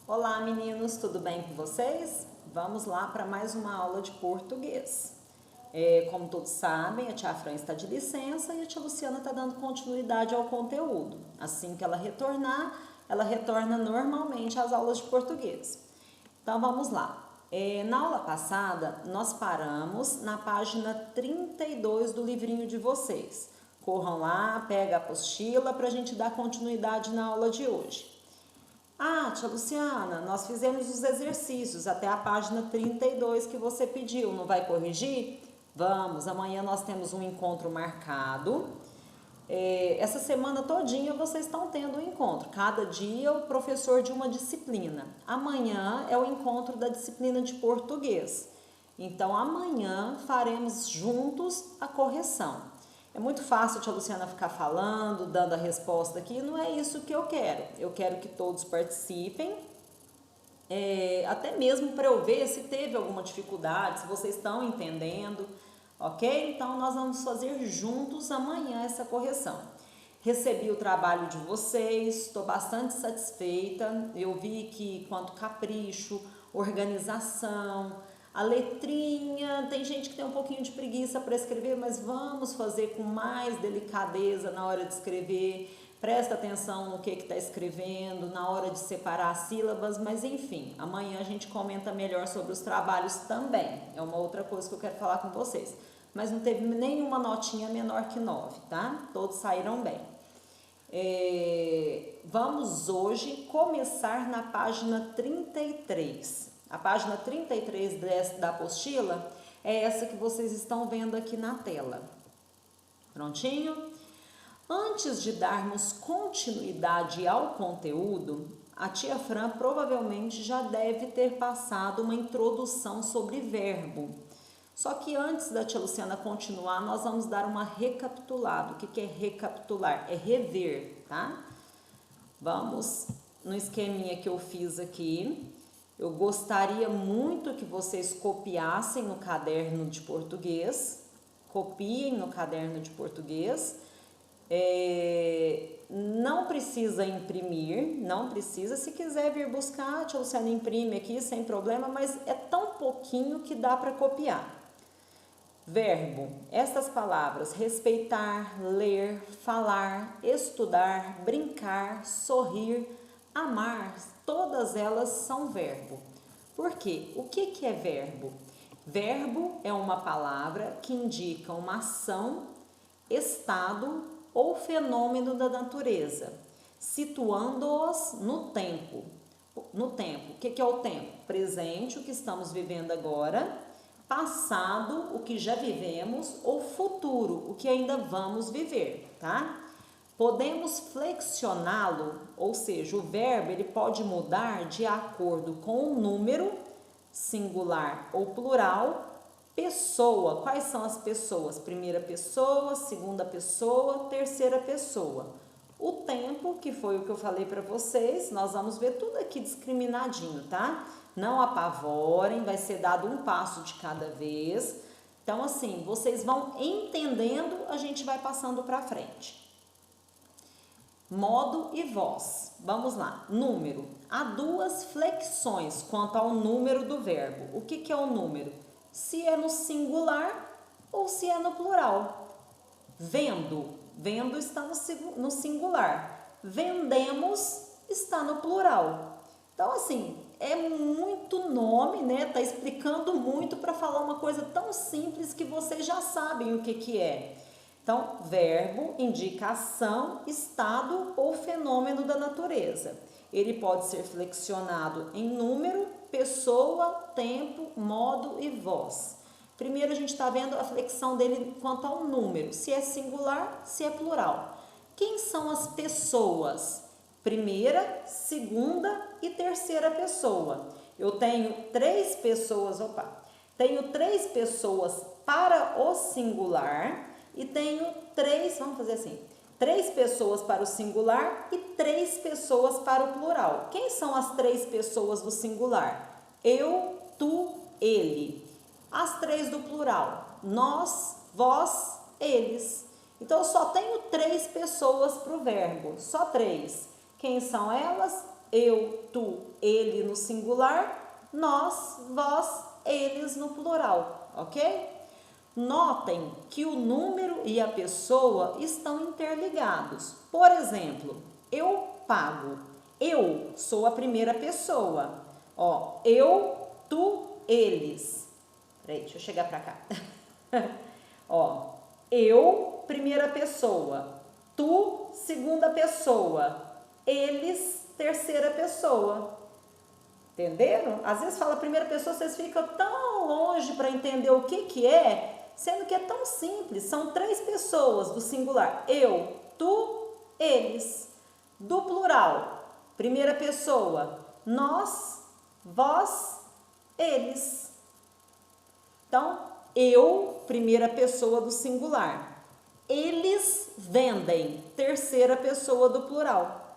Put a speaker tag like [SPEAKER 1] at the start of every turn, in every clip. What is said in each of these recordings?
[SPEAKER 1] Olá meninos, tudo bem com vocês? Vamos lá para mais uma aula de português. Como todos sabem, a tia Fran está de licença e a tia Luciana está dando continuidade ao conteúdo. Assim que ela retornar, ela retorna normalmente às aulas de português. Então vamos lá. Na aula passada, nós paramos na página 32 do livrinho de vocês. Corram lá, pega a apostila para a gente dar continuidade na aula de hoje. Ah, tia Luciana, nós fizemos os exercícios até a página 32 que você pediu, não vai corrigir? Vamos, amanhã nós temos um encontro marcado. Essa semana todinha vocês estão tendo um encontro, cada dia o professor de uma disciplina. Amanhã é o encontro da disciplina de português. Então amanhã faremos juntos a correção. É muito fácil a tia Luciana ficar falando, dando a resposta aqui, não é isso que eu quero. Eu quero que todos participem, até mesmo para eu ver se teve alguma dificuldade, se vocês estão entendendo, ok? Então, nós vamos fazer juntos amanhã essa correção. Recebi o trabalho de vocês, estou bastante satisfeita, eu vi que quanto capricho, organização, a letrinha, tem gente que tem um pouquinho de preguiça para escrever, mas vamos fazer com mais delicadeza na hora de escrever. Presta atenção no que está escrevendo, na hora de separar as sílabas, mas enfim, amanhã a gente comenta melhor sobre os trabalhos também. É uma outra coisa que eu quero falar com vocês. Mas não teve nenhuma notinha menor que 9, tá? Todos saíram bem. Vamos hoje começar na página 33. A página 33 da apostila é essa que vocês estão vendo aqui na tela. Prontinho? Antes de darmos continuidade ao conteúdo, a tia Fran provavelmente já deve ter passado uma introdução sobre verbo. Só que antes da tia Luciana continuar, nós vamos dar uma recapitulada. O que é recapitular? É rever, tá? Vamos no esqueminha que eu fiz aqui. Eu gostaria muito que vocês copiassem no caderno de português. Copiem no caderno de português. Não precisa imprimir, não precisa. Se quiser vir buscar, a tia Luciana imprime aqui sem problema, mas é tão pouquinho que dá para copiar. Verbo, estas palavras: respeitar, ler, falar, estudar, brincar, sorrir, amar, todas elas são verbo. Por quê? O que é verbo? Verbo é uma palavra que indica uma ação, estado ou fenômeno da natureza, situando-os no tempo. No tempo. O que é o tempo? Presente, o que estamos vivendo agora, passado, o que já vivemos, ou futuro, o que ainda vamos viver, tá? Podemos flexioná-lo, ou seja, o verbo ele pode mudar de acordo com o número, singular ou plural. Pessoa, quais são as pessoas? Primeira pessoa, segunda pessoa, terceira pessoa. O tempo, que foi o que eu falei para vocês, nós vamos ver tudo aqui discriminadinho, tá? Não apavorem, vai ser dado um passo de cada vez. Então, assim, vocês vão entendendo, a gente vai passando para frente. Modo e voz. Vamos lá. Número. Há duas flexões quanto ao número do verbo. O que é o número? Se é no singular ou se é no plural. Vendo. Vendo está no singular. Vendemos está no plural. Então, assim, é muito nome, né? Tá explicando muito para falar uma coisa tão simples que vocês já sabem o que é. Então, verbo indica ação, estado ou fenômeno da natureza. Ele pode ser flexionado em número, pessoa, tempo, modo e voz. Primeiro a gente está vendo a flexão dele quanto ao número, se é singular, se é plural. Quem são as pessoas? Primeira, segunda e terceira pessoa. Eu tenho três pessoas para o singular e tenho três pessoas para o singular e três pessoas para o plural. Quem são as três pessoas do singular? Eu, tu, ele. As três do plural: nós, vós, eles. Então, eu só tenho três pessoas para o verbo, só três. Quem são elas? eu, tu, ele no singular, nós, vós, eles no plural, ok? Notem que o número e a pessoa estão interligados. Por exemplo, eu pago. Eu sou a primeira pessoa. Ó, eu, tu, eles. Peraí, deixa eu chegar pra cá. Ó, eu, primeira pessoa. Tu, segunda pessoa. Eles, terceira pessoa. Entenderam? Às vezes fala primeira pessoa, vocês ficam tão longe para entender o que é, sendo que é tão simples. São 3 pessoas do singular. Eu, tu, eles. Do plural, primeira pessoa, nós, vós, eles. Então, eu, primeira pessoa do singular. Eles vendem, terceira pessoa do plural.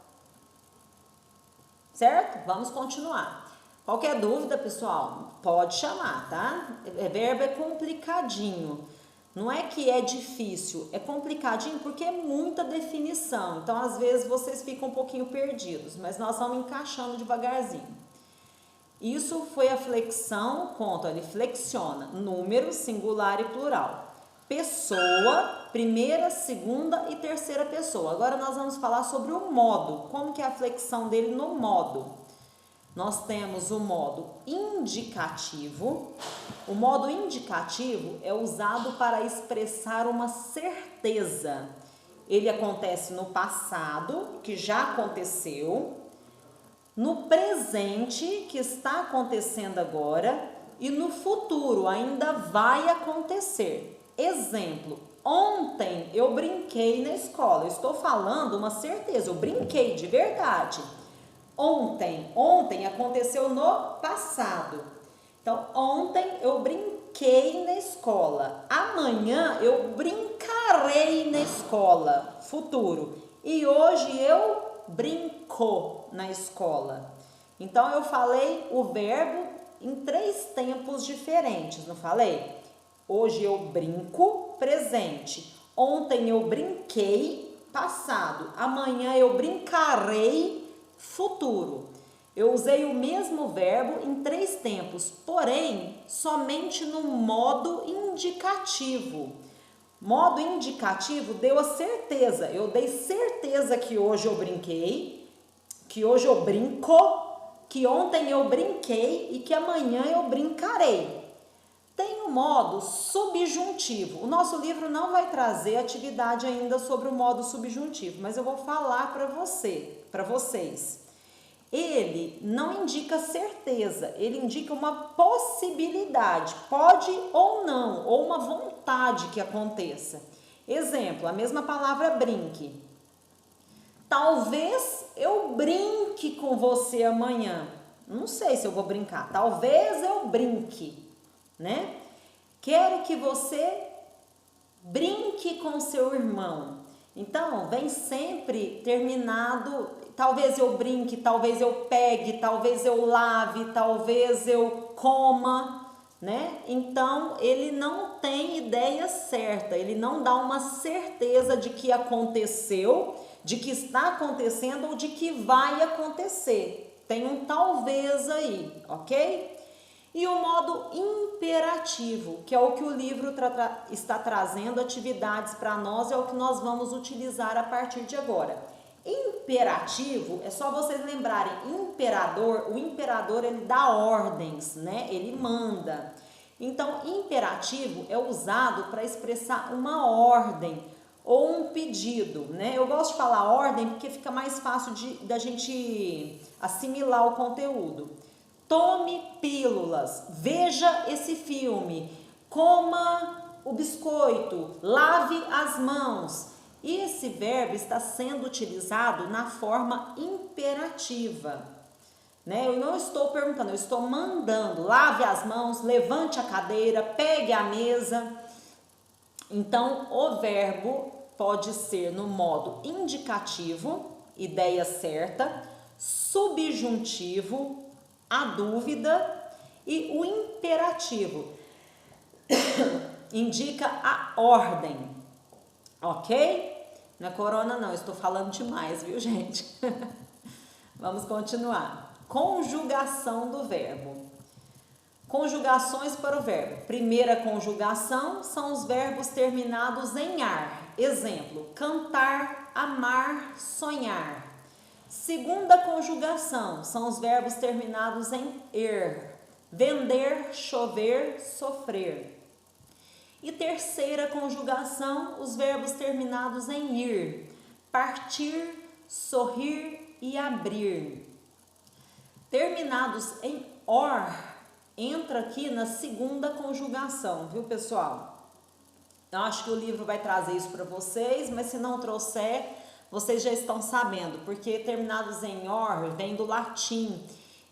[SPEAKER 1] Certo? Vamos continuar. Qualquer dúvida, pessoal, pode chamar, tá? Verbo é complicadinho. Não é que é difícil, é complicadinho porque é muita definição. Então, às vezes, vocês ficam um pouquinho perdidos, mas nós vamos encaixando devagarzinho. Isso foi a flexão, conta, ele flexiona, número, singular e plural. Pessoa, primeira, segunda e terceira pessoa. Agora nós vamos falar sobre o modo, como que é a flexão dele no modo. Nós temos o modo indicativo. O modo indicativo é usado para expressar uma certeza. Ele acontece no passado, que já aconteceu, no presente, que está acontecendo agora, e no futuro, ainda vai acontecer. Exemplo, ontem eu brinquei na escola. Eu estou falando uma certeza, eu brinquei de verdade. Ontem aconteceu no passado. Então, ontem eu brinquei na escola. Amanhã eu brincarei na escola, futuro. E hoje eu brinco na escola. Então, eu falei o verbo em 3 tempos diferentes, não falei? Hoje eu brinco, presente. Ontem eu brinquei, passado. Amanhã eu brincarei, futuro. Eu usei o mesmo verbo em 3 tempos, porém, somente no modo indicativo. Modo indicativo deu a certeza. Eu dei certeza que hoje eu brinquei, que hoje eu brinco, que ontem eu brinquei e que amanhã eu brincarei. Tem o modo subjuntivo. O nosso livro não vai trazer atividade ainda sobre o modo subjuntivo, mas eu vou falar para vocês. Ele não indica certeza, ele indica uma possibilidade, pode ou não, ou uma vontade que aconteça. Exemplo, a mesma palavra brinque. Talvez eu brinque com você amanhã. Não sei se eu vou brincar, talvez eu brinque, né? Quero que você brinque com seu irmão. Então, vem sempre terminado, talvez eu brinque, talvez eu pegue, talvez eu lave, talvez eu coma, né? Então, ele não tem ideia certa, ele não dá uma certeza de que aconteceu, de que está acontecendo ou de que vai acontecer. Tem um talvez aí, ok? E o modo imperativo, que é o que o livro está trazendo atividades para nós, é o que nós vamos utilizar a partir de agora. Imperativo, é só vocês lembrarem, imperador, o imperador ele dá ordens, né? Ele manda. Então, imperativo é usado para expressar uma ordem ou um pedido, né? Eu gosto de falar ordem porque fica mais fácil da gente assimilar o conteúdo. Tome pílulas, veja esse filme, coma o biscoito, lave as mãos. E esse verbo está sendo utilizado na forma imperativa, né? Eu não estou perguntando, eu estou mandando. Lave as mãos, levante a cadeira, pegue a mesa. Então, o verbo pode ser no modo indicativo, ideia certa, subjuntivo, a dúvida, e o imperativo indica a ordem, ok? Não é corona não, estou falando demais, viu, gente? Vamos continuar. Conjugação do verbo. Conjugações para o verbo. Primeira conjugação são os verbos terminados em ar. Exemplo, cantar, amar, sonhar. Segunda conjugação são os verbos terminados em er. Vender, chover, sofrer. E terceira conjugação, os verbos terminados em ir. Partir, sorrir e abrir. Terminados em or, entra aqui na segunda conjugação, viu, pessoal? Eu acho que o livro vai trazer isso para vocês, mas se não trouxer, vocês já estão sabendo, porque terminados em or vem do latim.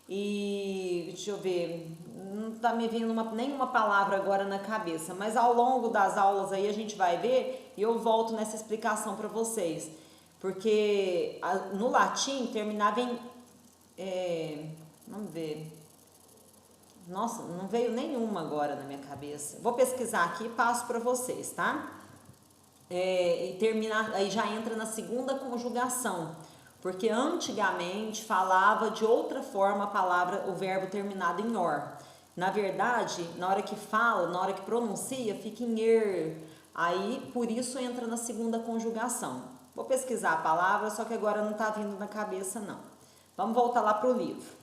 [SPEAKER 1] E deixa eu ver, não está me vindo nenhuma palavra agora na cabeça, mas ao longo das aulas aí a gente vai ver e eu volto nessa explicação para vocês. Porque no latim terminava em... vamos ver... Nossa, não veio nenhuma agora na minha cabeça. Vou pesquisar aqui e passo para vocês, tá? E termina, aí já entra na segunda conjugação, porque antigamente falava de outra forma a palavra, o verbo terminado em or. Na verdade, na hora que fala, na hora que pronuncia, fica em er. Aí, por isso entra na segunda conjugação. Vou pesquisar a palavra, só que agora não está vindo na cabeça, não. Vamos voltar lá para o livro.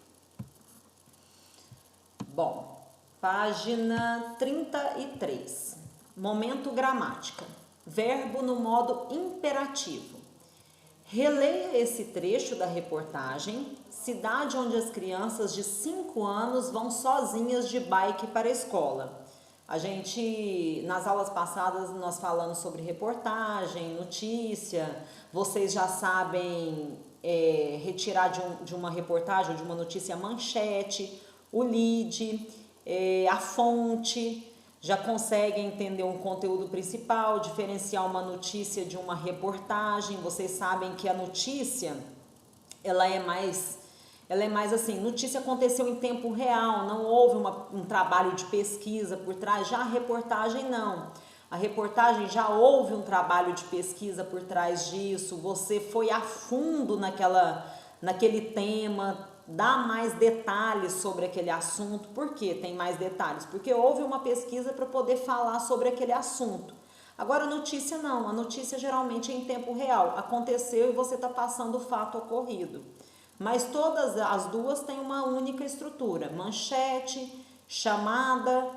[SPEAKER 1] Bom, página 33. Momento gramática. Verbo no modo imperativo. Releia esse trecho da reportagem. Cidade onde as crianças de 5 anos vão sozinhas de bike para a escola. A gente, nas aulas passadas, nós falamos sobre reportagem, notícia. Vocês já sabem retirar de uma reportagem ou de uma notícia a manchete, o lead, a fonte. Já conseguem entender um conteúdo principal, diferenciar uma notícia de uma reportagem. Vocês sabem que a notícia, ela é mais assim, notícia aconteceu em tempo real, não houve um trabalho de pesquisa por trás. Já a reportagem não. A reportagem já houve um trabalho de pesquisa por trás disso, você foi a fundo naquele tema, dá mais detalhes sobre aquele assunto. Por que tem mais detalhes? Porque houve uma pesquisa para poder falar sobre aquele assunto. Agora a notícia não, a notícia geralmente é em tempo real, aconteceu e você está passando o fato ocorrido. Mas todas as duas têm uma única estrutura, manchete, chamada,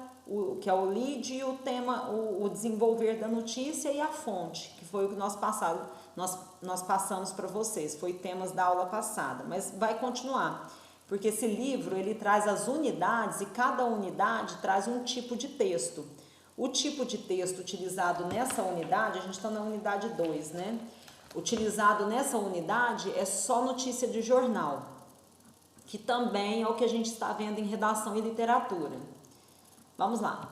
[SPEAKER 1] que é o lead, e o tema, o desenvolver da notícia, e a fonte, que foi o que nós passamos para vocês, foi temas da aula passada, mas vai continuar, porque esse livro ele traz as unidades e cada unidade traz um tipo de texto. O tipo de texto utilizado nessa unidade, a gente está na unidade 2, né? Utilizado nessa unidade é só notícia de jornal, que também é o que a gente está vendo em redação e literatura. Vamos lá.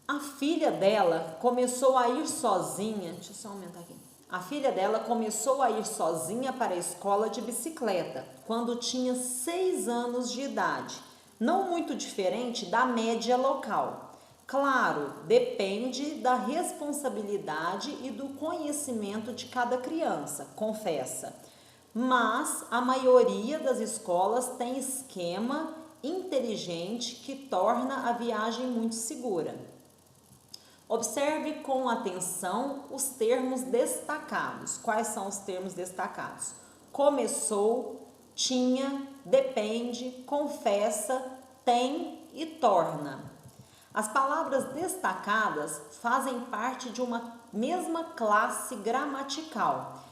[SPEAKER 1] A filha dela começou a ir sozinha, deixa eu só aumentar aqui. A filha dela começou a ir sozinha para a escola de bicicleta quando tinha 6 anos de idade, não muito diferente da média local. Claro, depende da responsabilidade e do conhecimento de cada criança, confessa. Mas a maioria das escolas tem esquema inteligente que torna a viagem muito segura. Observe com atenção os termos destacados. Quais são os termos destacados? Começou, tinha, depende, confessa, tem e torna. As palavras destacadas fazem parte de uma mesma classe gramatical.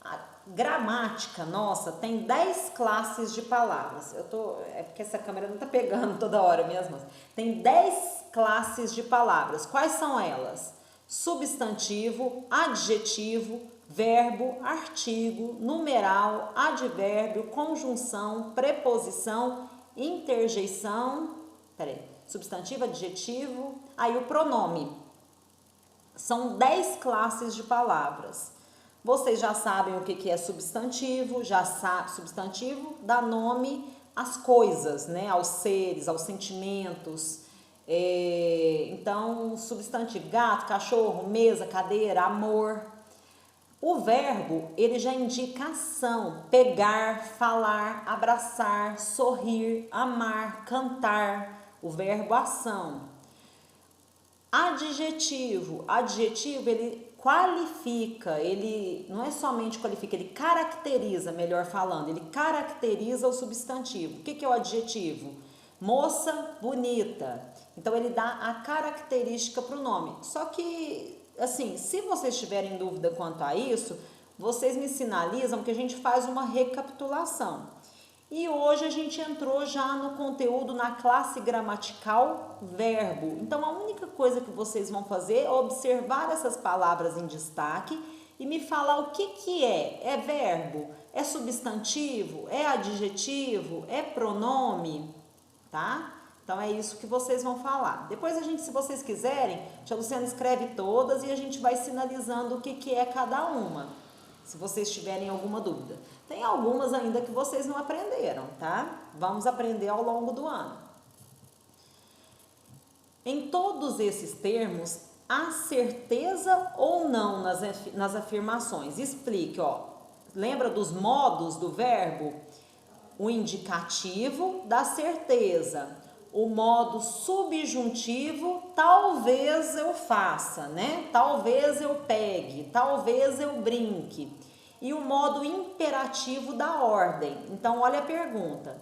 [SPEAKER 1] A gramática, nossa, tem 10 classes de palavras. É porque essa câmera não está pegando toda hora minhas mãos. Tem 10 classes de palavras. Quais são elas? Substantivo, adjetivo, verbo, artigo, numeral, advérbio, conjunção, preposição, interjeição. Substantivo, adjetivo, aí o pronome. São 10 classes de palavras. Vocês já sabem o que é substantivo, já sabe, substantivo dá nome às coisas, né? Aos seres, aos sentimentos. Então, substantivo, gato, cachorro, mesa, cadeira, amor. O verbo, ele já indica ação, pegar, falar, abraçar, sorrir, amar, cantar. O verbo ação. Adjetivo, ele qualifica, ele não é somente qualifica, ele caracteriza, melhor falando, ele caracteriza o substantivo. O que é o adjetivo? Moça bonita. Então, ele dá a característica para o nome. Só que, assim, se vocês tiverem dúvida quanto a isso, vocês me sinalizam que a gente faz uma recapitulação. E hoje a gente entrou já no conteúdo na classe gramatical verbo. Então, a única coisa que vocês vão fazer é observar essas palavras em destaque e me falar o que é. É verbo? É substantivo? É adjetivo? É pronome? Tá? Então, é isso que vocês vão falar. Depois, se vocês quiserem, a tia Luciana escreve todas e a gente vai sinalizando o que é cada uma. Se vocês tiverem alguma dúvida. Tem algumas ainda que vocês não aprenderam, tá? Vamos aprender ao longo do ano. Em todos esses termos, há certeza ou não nas afirmações? Explique, ó. Lembra dos modos do verbo? O indicativo dá certeza. O modo subjuntivo, talvez eu faça, né? Talvez eu pegue, talvez eu brinque. E o modo imperativo da ordem. Então, olha a pergunta.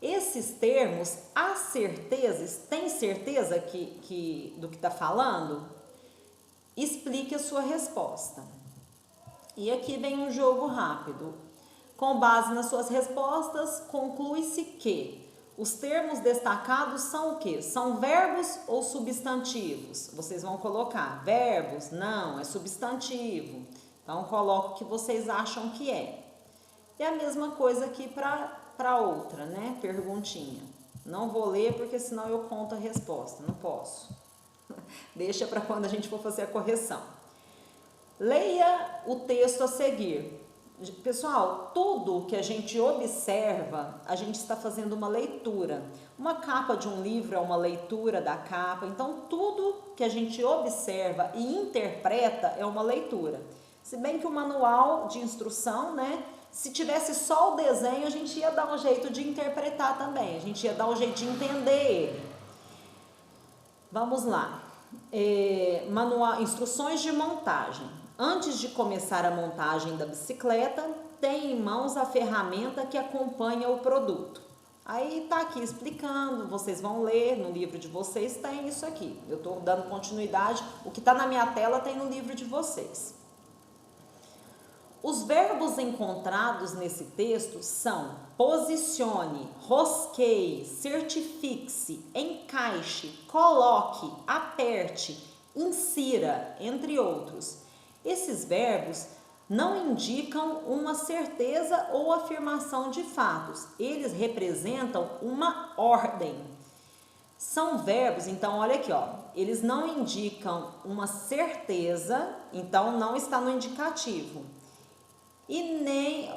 [SPEAKER 1] Esses termos, há certezas, tem certeza do que está falando? Explique a sua resposta. E aqui vem um jogo rápido. Com base nas suas respostas, conclui-se que os termos destacados são o quê? São verbos ou substantivos? Vocês vão colocar verbos? Não, é substantivo. Então, coloco o que vocês acham que é. E a mesma coisa aqui para outra, né? Perguntinha. Não vou ler porque senão eu conto a resposta. Não posso. Deixa para quando a gente for fazer a correção. Leia o texto a seguir. Pessoal, tudo que a gente observa, a gente está fazendo uma leitura. Uma capa de um livro é uma leitura da capa. Então, tudo que a gente observa e interpreta é uma leitura. Se bem que o manual de instrução, né? Se tivesse só o desenho, a gente ia dar um jeito de interpretar também. A gente ia dar um jeito de entender ele. Vamos lá. Manual, instruções de montagem. Antes de começar a montagem da bicicleta, tem em mãos a ferramenta que acompanha o produto. Aí tá aqui explicando, vocês vão ler, no livro de vocês tem isso aqui. Eu estou dando continuidade, o que está na minha tela tem no livro de vocês. Os verbos encontrados nesse texto são posicione, rosqueie, certifique-se, encaixe, coloque, aperte, insira, entre outros. Esses verbos não indicam uma certeza ou afirmação de fatos, eles representam uma ordem. São verbos, então olha aqui, ó, eles não indicam uma certeza, então não está no indicativo. E nem,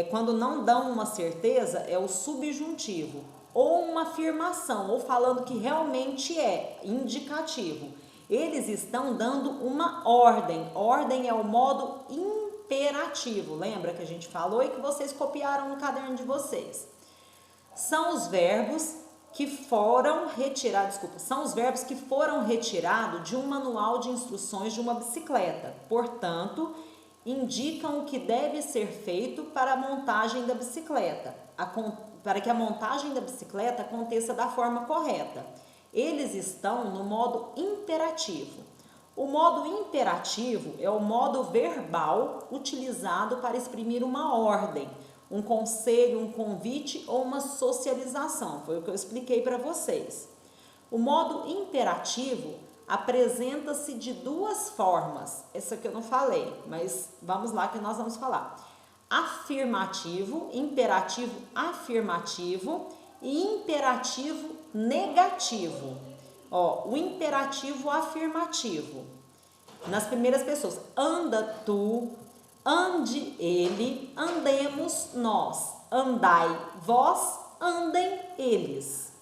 [SPEAKER 1] quando não dão uma certeza é o subjuntivo, ou uma afirmação, ou falando que realmente é indicativo. Eles estão dando uma ordem. Ordem é o modo imperativo. Lembra que a gente falou e que vocês copiaram no caderno de vocês? São os verbos que foram retirados, são os verbos que foram retirados de um manual de instruções de uma bicicleta. Portanto, indicam o que deve ser feito para a montagem da bicicleta, para que a montagem da bicicleta aconteça da forma correta. Eles estão no modo imperativo. O modo imperativo é o modo verbal utilizado para exprimir uma ordem, um conselho, um convite ou uma socialização. Foi o que eu expliquei para vocês. O modo imperativo apresenta-se de duas formas. Essa que eu não falei, mas vamos lá que nós vamos falar. Afirmativo, imperativo afirmativo e imperativo negativo. Ó, o imperativo afirmativo. Nas primeiras pessoas, anda tu, ande ele, andemos nós, andai vós, andem eles.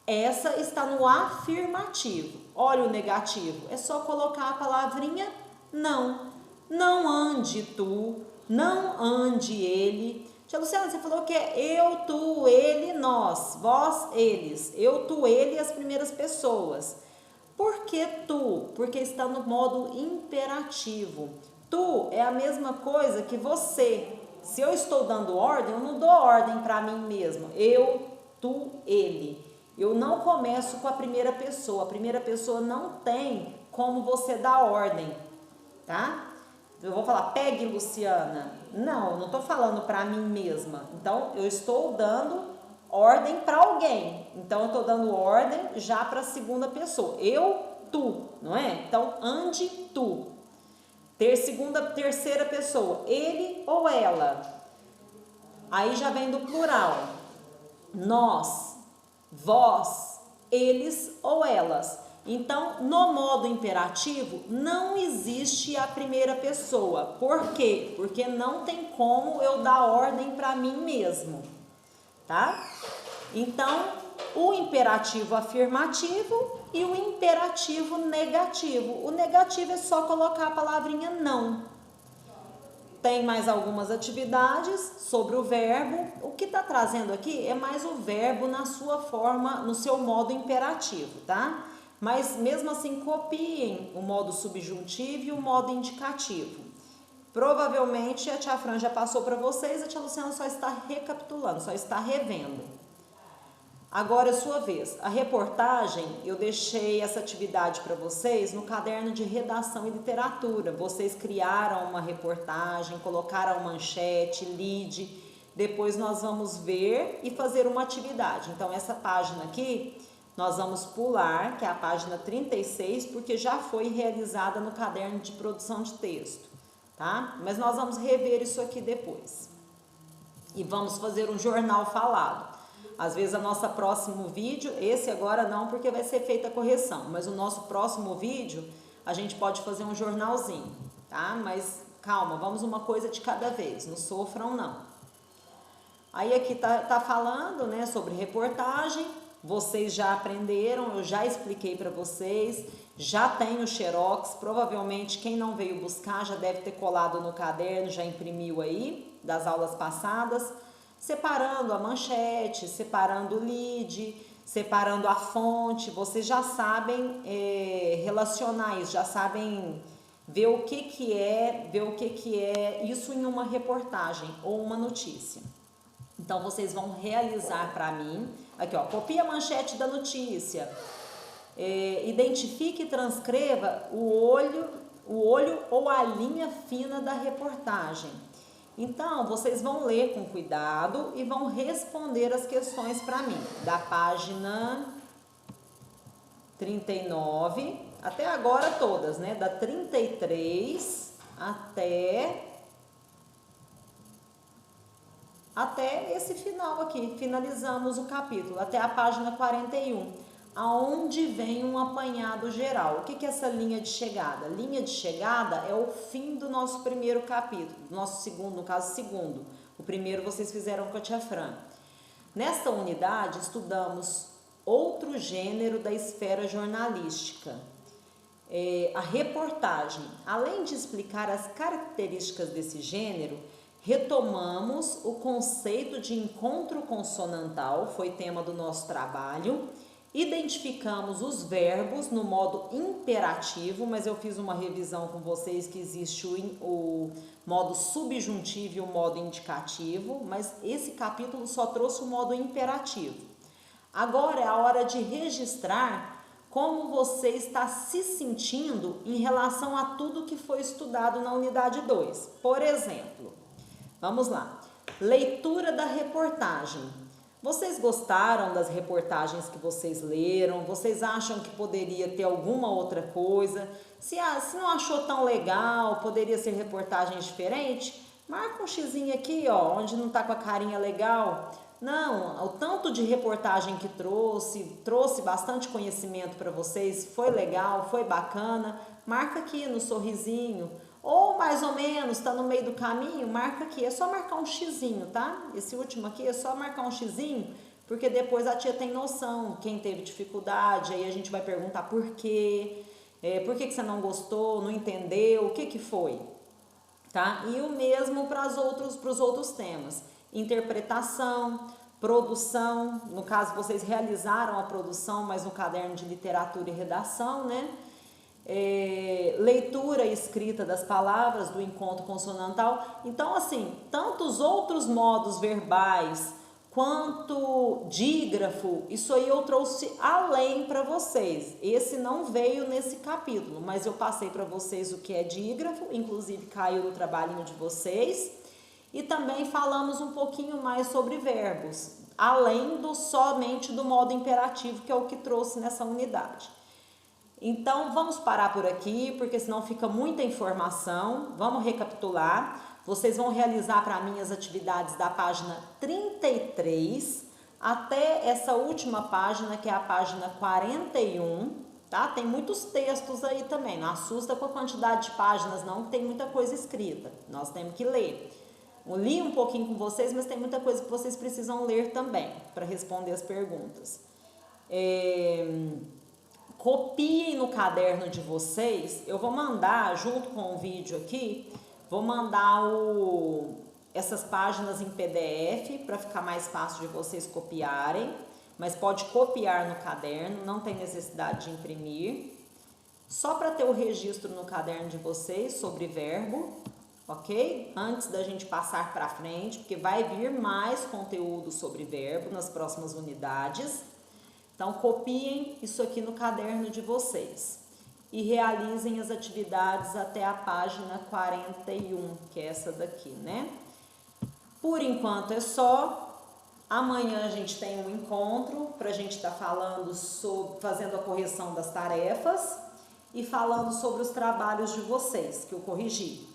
[SPEAKER 1] Essa está no afirmativo. Olha o negativo, é só colocar a palavrinha Não. Não ande tu, não ande ele. Tia Luciana, você falou que é eu, tu, ele, nós, vós, eles. Eu, tu, ele e as primeiras pessoas. Por que tu? Porque está no modo imperativo. Tu é a mesma coisa que você. Se eu estou dando ordem, eu não dou ordem para mim mesmo. Eu, tu, ele. Eu não começo com a primeira pessoa. A primeira pessoa não tem como você dar ordem, tá? Eu vou falar, pegue Luciana. Não, eu não estou falando para mim mesma. Então, eu estou dando ordem para alguém. Então, eu estou dando ordem já para a segunda pessoa. Eu, tu, não é? Então, ande tu. Terceira pessoa, ele ou ela. Aí já vem do plural. Nós, vós, eles ou elas. Então, no modo imperativo, não existe a primeira pessoa. Por quê? Porque não tem como eu dar ordem para mim mesmo, tá? Então, o imperativo afirmativo e o imperativo negativo. O negativo é só colocar a palavrinha não. Tem mais algumas atividades sobre o verbo. O que está trazendo aqui é mais o verbo na sua forma, no seu modo imperativo, tá? Mas mesmo assim, copiem o modo subjuntivo e o modo indicativo. Provavelmente a tia Fran já passou para vocês, a tia Luciana só está recapitulando, só está revendo. Agora é sua vez. A reportagem, eu deixei essa atividade para vocês no caderno de redação e literatura. Vocês criaram uma reportagem, colocaram manchete, lead. Depois nós vamos ver e fazer uma atividade. Então, essa página aqui, nós vamos pular, que é a página 36, porque já foi realizada no caderno de produção de texto, tá? Mas nós vamos rever isso aqui depois. E vamos fazer um jornal falado. Às vezes o nosso próximo vídeo, esse agora não, porque vai ser feita a correção, mas o nosso próximo vídeo, a gente pode fazer um jornalzinho, tá? Mas calma, vamos uma coisa de cada vez, não sofram não. Aí aqui tá falando, né, sobre reportagem, vocês já aprenderam, eu já expliquei para vocês, já tem o xerox, provavelmente quem não veio buscar já deve ter colado no caderno, já imprimiu aí, das aulas passadas, separando a manchete, separando o lead, separando a fonte, vocês já sabem relacionar isso, já sabem ver o que é isso em uma reportagem ou uma notícia. Então, vocês vão realizar para mim, aqui ó, copie a manchete da notícia, identifique e transcreva o olho ou a linha fina da reportagem. Então, vocês vão ler com cuidado e vão responder as questões para mim, da página 39, até agora todas, né? Da 33 até esse final aqui, finalizamos o capítulo, até a página 41, aonde vem um apanhado geral. O que é essa linha de chegada? Linha de chegada é o fim do nosso primeiro capítulo, nosso segundo, no caso segundo. O primeiro vocês fizeram com a tia Fran. Nesta unidade estudamos outro gênero da esfera jornalística, a reportagem. Além de explicar as características desse gênero, retomamos o conceito de encontro consonantal, foi tema do nosso trabalho. Identificamos os verbos no modo imperativo, mas eu fiz uma revisão com vocês que existe o modo subjuntivo e o modo indicativo, mas esse capítulo só trouxe o modo imperativo. Agora é a hora de registrar como você está se sentindo em relação a tudo que foi estudado na unidade 2. Por exemplo, vamos lá, leitura da reportagem. Vocês gostaram das reportagens que vocês leram? Vocês acham que poderia ter alguma outra coisa? Se não achou tão legal, poderia ser reportagem diferente? Marca um xizinho aqui, ó, onde não tá com a carinha legal. Não, o tanto de reportagem que trouxe bastante conhecimento para vocês, foi legal, foi bacana. Marca aqui no sorrisinho. Ou mais ou menos, está no meio do caminho, marca aqui, é só marcar um xizinho, tá? Esse último aqui é só marcar um xizinho, porque depois a tia tem noção, quem teve dificuldade, aí a gente vai perguntar por quê. Por que você não gostou, não entendeu, o que foi? Tá? E o mesmo para os outros temas. Interpretação, produção, no caso vocês realizaram a produção, mas no caderno de literatura e redação, né? Leitura e escrita das palavras do encontro consonantal. Então, assim, tantos outros modos verbais quanto dígrafo, isso aí eu trouxe além para vocês. Esse não veio nesse capítulo, mas eu passei para vocês o que é dígrafo, inclusive caiu no trabalhinho de vocês. E também falamos um pouquinho mais sobre verbos, além do somente do modo imperativo, que é o que trouxe nessa unidade. Então, vamos parar por aqui, porque senão fica muita informação. Vamos recapitular. Vocês vão realizar para mim as atividades da página 33 até essa última página, que é a página 41, tá? Tem muitos textos aí também, não assusta com a quantidade de páginas não, que tem muita coisa escrita. Nós temos que ler. Eu li um pouquinho com vocês, mas tem muita coisa que vocês precisam ler também, para responder as perguntas. Copiem no caderno de vocês, eu vou mandar junto com o vídeo aqui, vou mandar essas páginas em PDF para ficar mais fácil de vocês copiarem, mas pode copiar no caderno, não tem necessidade de imprimir, só para ter o registro no caderno de vocês sobre verbo, ok? Antes da gente passar para frente, porque vai vir mais conteúdo sobre verbo nas próximas unidades. Então, copiem isso aqui no caderno de vocês e realizem as atividades até a página 41, que é essa daqui, né? Por enquanto é só. Amanhã a gente tem um encontro para a gente estar falando sobre, fazendo a correção das tarefas e falando sobre os trabalhos de vocês, que eu corrigi.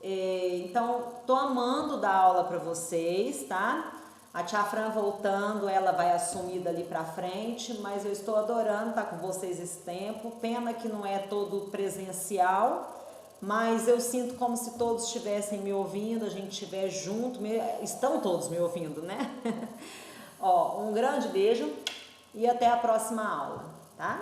[SPEAKER 1] Então, tô amando dar aula para vocês, tá? A tia Fran voltando, ela vai assumir dali pra frente, mas eu estou adorando estar com vocês esse tempo. Pena que não é todo presencial, mas eu sinto como se todos estivessem me ouvindo, a gente estiver junto, estão todos me ouvindo, né? Ó, um grande beijo e até a próxima aula, tá?